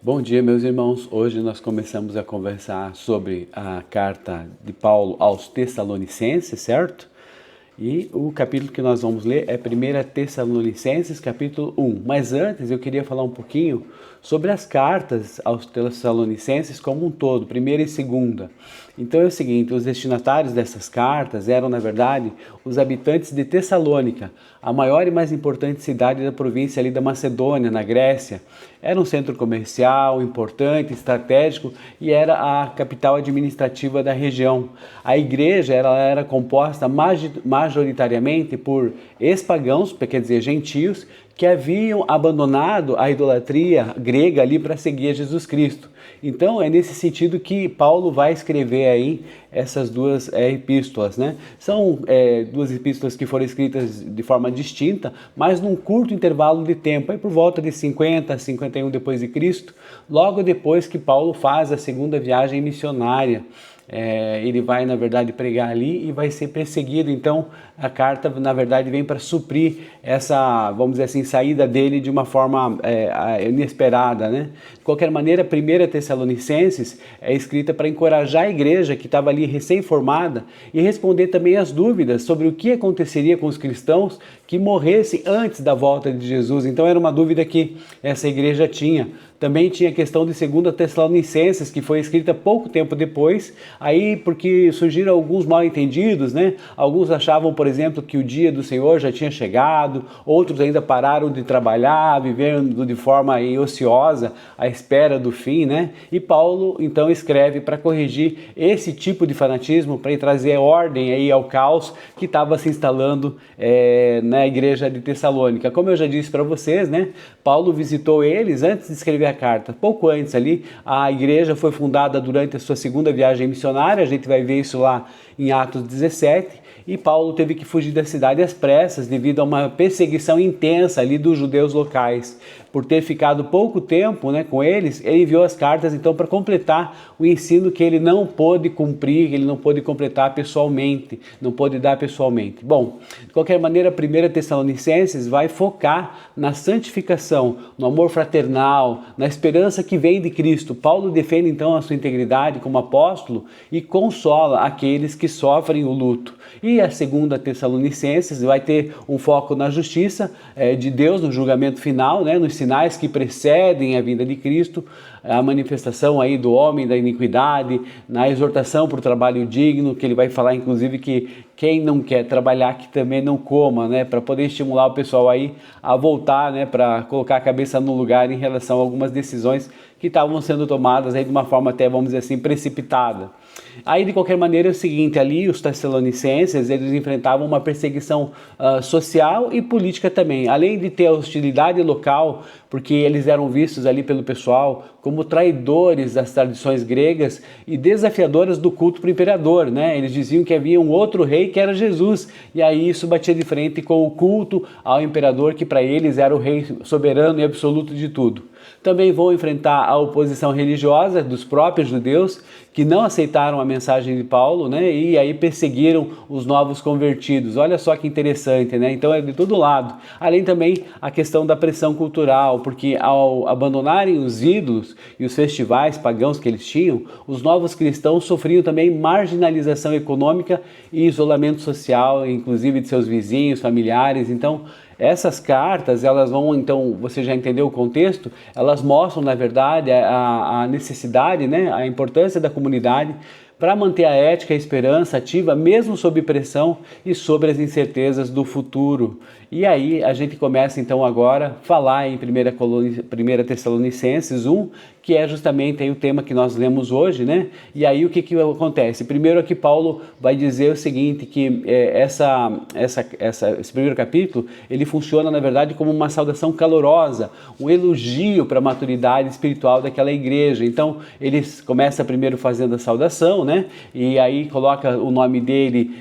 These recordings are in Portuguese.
Bom dia, meus irmãos. Hoje nós começamos a conversar sobre a carta de Paulo aos Tessalonicenses, certo? E o capítulo que nós vamos ler é 1 Tessalonicenses, capítulo 1. Mas antes eu queria falar um pouquinho sobre as cartas aos Tessalonicenses como um todo, primeira e segunda. Então é o seguinte, os destinatários dessas cartas eram, na verdade, os habitantes de Tessalônica, a maior e mais importante cidade da província ali da Macedônia, na Grécia. Era um centro comercial importante, estratégico e era a capital administrativa da região. A igreja ela era composta majoritariamente por ex-pagãos, quer dizer, gentios, que haviam abandonado a idolatria grega ali para seguir Jesus Cristo. Então é nesse sentido que Paulo vai escrever aí essas duas epístolas, né? São duas epístolas que foram escritas de forma distinta, mas num curto intervalo de tempo, aí por volta de 50 a 51 depois de Cristo, logo depois que Paulo faz a segunda viagem missionária. Ele vai, na verdade, pregar ali e vai ser perseguido. Então, a carta, na verdade, vem para suprir essa, vamos dizer assim, saída dele de uma forma inesperada, né? De qualquer maneira, a 1 Tessalonicenses é escrita para encorajar a igreja que estava ali recém-formada e responder também às dúvidas sobre o que aconteceria com os cristãos que morressem antes da volta de Jesus. Então, era uma dúvida que essa igreja tinha. Também tinha a questão de 2 Tessalonicenses, que foi escrita pouco tempo depois, aí porque surgiram alguns mal-entendidos, né? Alguns achavam, por exemplo, que o dia do Senhor já tinha chegado, outros ainda pararam de trabalhar, vivendo de forma aí ociosa, à espera do fim, né? E Paulo, então, escreve para corrigir esse tipo de fanatismo, para trazer ordem aí ao caos que estava se instalando na igreja de Tessalônica. Como eu já disse para vocês, né? Paulo visitou eles antes de escrever a carta. Pouco antes ali, a igreja foi fundada durante a sua segunda viagem missionária, a gente vai ver isso lá em Atos 17, e Paulo teve que fugir da cidade às pressas devido a uma perseguição intensa ali dos judeus locais. Por ter ficado pouco tempo, né, com eles, ele enviou as cartas então para completar o ensino que ele não pôde cumprir, que ele não pôde completar pessoalmente, não pôde dar pessoalmente. Bom, de qualquer maneira, a 1 Tessalonicenses vai focar na santificação, no amor fraternal, na esperança que vem de Cristo. Paulo defende então a sua integridade como apóstolo e consola aqueles que sofrem o luto. E a 2 Tessalonicenses vai ter um foco na justiça de Deus, no julgamento final, né, nos sinais que precedem a vinda de Cristo, a manifestação aí do homem da iniquidade, na exortação para o trabalho digno, que ele vai falar inclusive que quem não quer trabalhar que também não coma, né, para poder estimular o pessoal aí a voltar, né, para colocar a cabeça no lugar em relação a algumas decisões que estavam sendo tomadas aí de uma forma até, vamos dizer assim, precipitada. Aí, de qualquer maneira, é o seguinte, ali os tessalonicenses, eles enfrentavam uma perseguição social e política também, além de ter a hostilidade local, porque eles eram vistos ali pelo pessoal como traidores das tradições gregas e desafiadoras do culto para o imperador, né? Eles diziam que havia um outro rei que era Jesus, e aí isso batia de frente com o culto ao imperador, que para eles era o rei soberano e absoluto de tudo. Também vão enfrentar a oposição religiosa dos próprios judeus, que não aceitaram a mensagem de Paulo, né? E aí perseguiram os novos convertidos. Olha só que interessante, né? Então é de todo lado. Além também a questão da pressão cultural, porque ao abandonarem os ídolos e os festivais pagãos que eles tinham, os novos cristãos sofriam também marginalização econômica e isolamento social, inclusive de seus vizinhos, familiares. Então, essas cartas, elas vão, então, você já entendeu o contexto? Elas mostram, na verdade, a necessidade, né, a importância da comunidade para manter a ética e a esperança ativa, mesmo sob pressão e sobre as incertezas do futuro. E aí a gente começa então agora a falar em 1 Tessalonicenses 1, que é justamente aí o tema que nós lemos hoje, né? E aí o que acontece? Primeiro aqui Paulo vai dizer o seguinte, que esse primeiro capítulo, ele funciona na verdade como uma saudação calorosa, um elogio para a maturidade espiritual daquela igreja. Então ele começa primeiro fazendo a saudação, né? E aí coloca o nome dele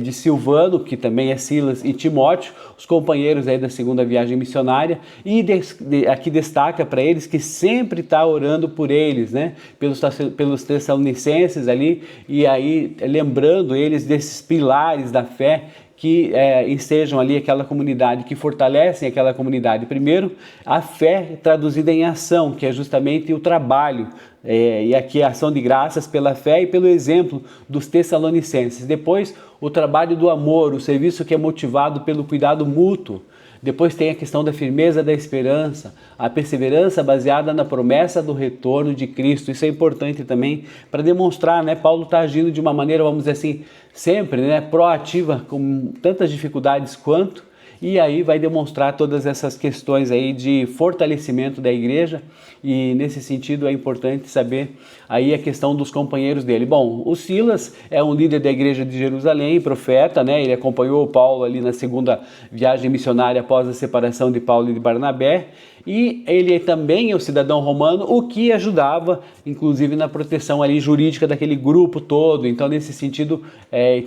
de Silvano, que também é Silas, e Timóteo, os companheiros aí da segunda viagem missionária, e aqui destaca para eles que sempre está orando por eles, né? Pelos Tessalonicenses ali, e aí lembrando eles desses pilares da fé que estejam ali aquela comunidade, que fortalecem aquela comunidade. Primeiro, a fé traduzida em ação, que é justamente o trabalho, e aqui a ação de graças pela fé e pelo exemplo dos Tessalonicenses. Depois, o trabalho do amor, o serviço que é motivado pelo cuidado mútuo. Depois tem a questão da firmeza da esperança, a perseverança baseada na promessa do retorno de Cristo. Isso é importante também para demonstrar, né? Paulo está agindo de uma maneira, vamos dizer assim, sempre, né, proativa, com tantas dificuldades quanto, e aí vai demonstrar todas essas questões aí de fortalecimento da igreja, e nesse sentido é importante saber aí a questão dos companheiros dele. Bom, o Silas é um líder da igreja de Jerusalém, profeta, né? Ele acompanhou Paulo ali na segunda viagem missionária após a separação de Paulo e de Barnabé, e ele também é um cidadão romano, o que ajudava, inclusive, na proteção ali jurídica daquele grupo todo. Então, nesse sentido,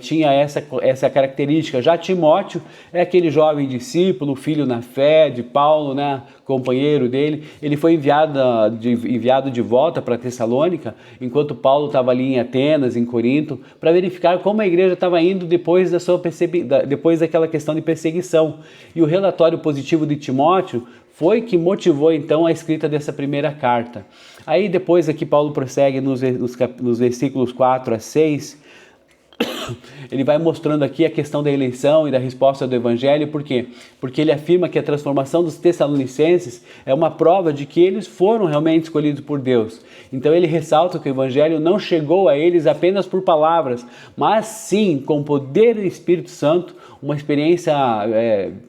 tinha essa característica. Já Timóteo é aquele jovem discípulo, filho na fé de Paulo, né, companheiro dele. Ele foi enviado de volta para Tessalônica, enquanto Paulo estava ali em Atenas, em Corinto, para verificar como a igreja estava indo depois daquela questão de perseguição. E o relatório positivo de Timóteo foi que motivou então a escrita dessa primeira carta. Aí depois aqui Paulo prossegue nos versículos 4 a 6, ele vai mostrando aqui a questão da eleição e da resposta do evangelho. Por quê? Porque ele afirma que a transformação dos tessalonicenses é uma prova de que eles foram realmente escolhidos por Deus. Então ele ressalta que o evangelho não chegou a eles apenas por palavras, mas sim com o poder do Espírito Santo, uma experiência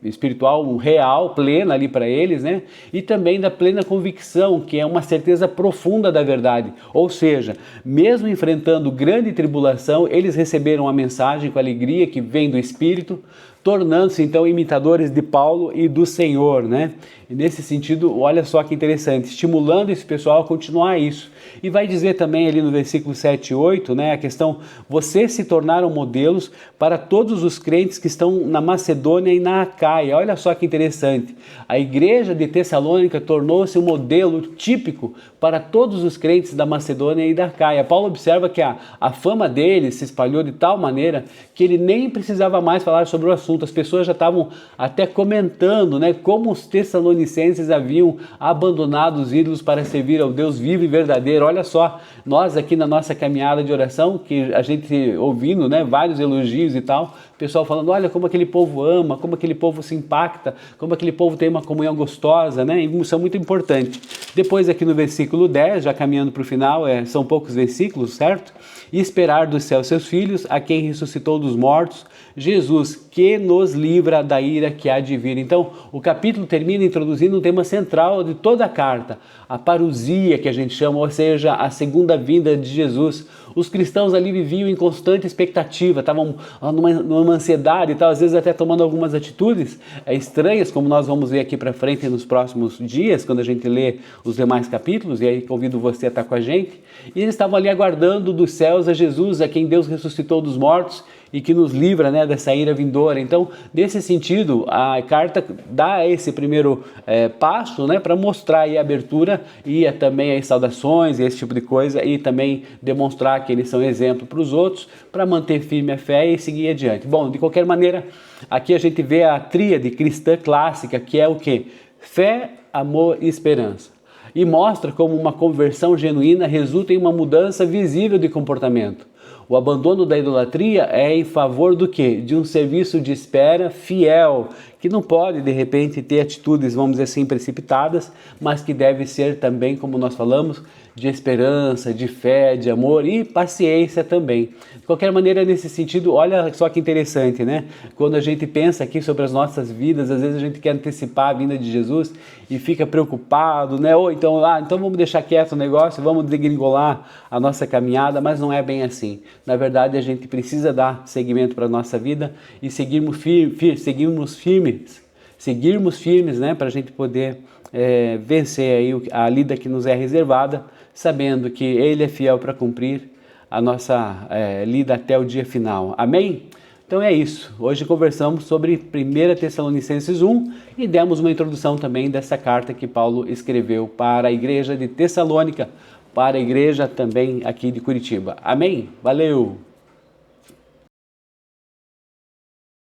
espiritual real, plena ali para eles, né? E também da plena convicção, que é uma certeza profunda da verdade. Ou seja, mesmo enfrentando grande tribulação, eles receberam a mensagem com alegria que vem do Espírito, tornando-se então imitadores de Paulo e do Senhor, né? E nesse sentido, olha só que interessante, estimulando esse pessoal a continuar isso. E vai dizer também ali no versículo 7 e 8, né, a questão: vocês se tornaram modelos para todos os crentes que estão na Macedônia e na Acaia. Olha só que interessante, a igreja de Tessalônica tornou-se um modelo típico para todos os crentes da Macedônia e da Acaia. Paulo observa que a fama dele se espalhou de tal maneira que ele nem precisava mais falar sobre o assunto. As pessoas já estavam até comentando, né, como os tessalonicenses haviam abandonado os ídolos para servir ao Deus vivo e verdadeiro. Olha só, nós aqui na nossa caminhada de oração, que a gente ouvindo, né, vários elogios e tal, o pessoal falando, olha como aquele povo ama, como aquele povo se impacta, como aquele povo tem uma comunhão gostosa, né? E isso é muito importante. Depois aqui no versículo 10, já caminhando para o final, são poucos versículos, certo? E esperar do céu seus filhos, a quem ressuscitou dos mortos, Jesus, que nos livra da ira que há de vir. Então, o capítulo termina introduzindo um tema central de toda a carta, a parousia, que a gente chama, ou seja, a segunda vinda de Jesus. Os cristãos ali viviam em constante expectativa, estavam numa ansiedade e tal, às vezes até tomando algumas atitudes estranhas, como nós vamos ver aqui para frente nos próximos dias, quando a gente lê os demais capítulos, e aí convido você a estar com a gente. E eles estavam ali aguardando dos céus a Jesus, a quem Deus ressuscitou dos mortos e que nos livra, né, dessa ira vindoura. Então, nesse sentido, a carta dá esse primeiro passo, né, para mostrar aí a abertura e também as saudações e esse tipo de coisa, e também demonstrar que eles são exemplo para os outros, para manter firme a fé e seguir adiante. Bom, de qualquer maneira, aqui a gente vê a tríade cristã clássica, que é o quê? Fé, amor e esperança. E mostra como uma conversão genuína resulta em uma mudança visível de comportamento. O abandono da idolatria é em favor do quê? De um serviço de espera fiel, que não pode, de repente, ter atitudes, vamos dizer assim, precipitadas, mas que deve ser também, como nós falamos, de esperança, de fé, de amor e paciência também. De qualquer maneira, nesse sentido, olha só que interessante, né? Quando a gente pensa aqui sobre as nossas vidas, às vezes a gente quer antecipar a vinda de Jesus e fica preocupado, né? Ou então, então vamos deixar quieto o negócio, vamos degringolar a nossa caminhada, mas não é bem assim. Na verdade, a gente precisa dar seguimento para a nossa vida e seguirmos firmes, né? Para a gente poder vencer aí a lida que nos é reservada, sabendo que Ele é fiel para cumprir a nossa lida até o dia final. Amém? Então é isso. Hoje conversamos sobre 1 Tessalonicenses 1 e demos uma introdução também dessa carta que Paulo escreveu para a igreja de Tessalônica, para a igreja também aqui de Curitiba. Amém? Valeu!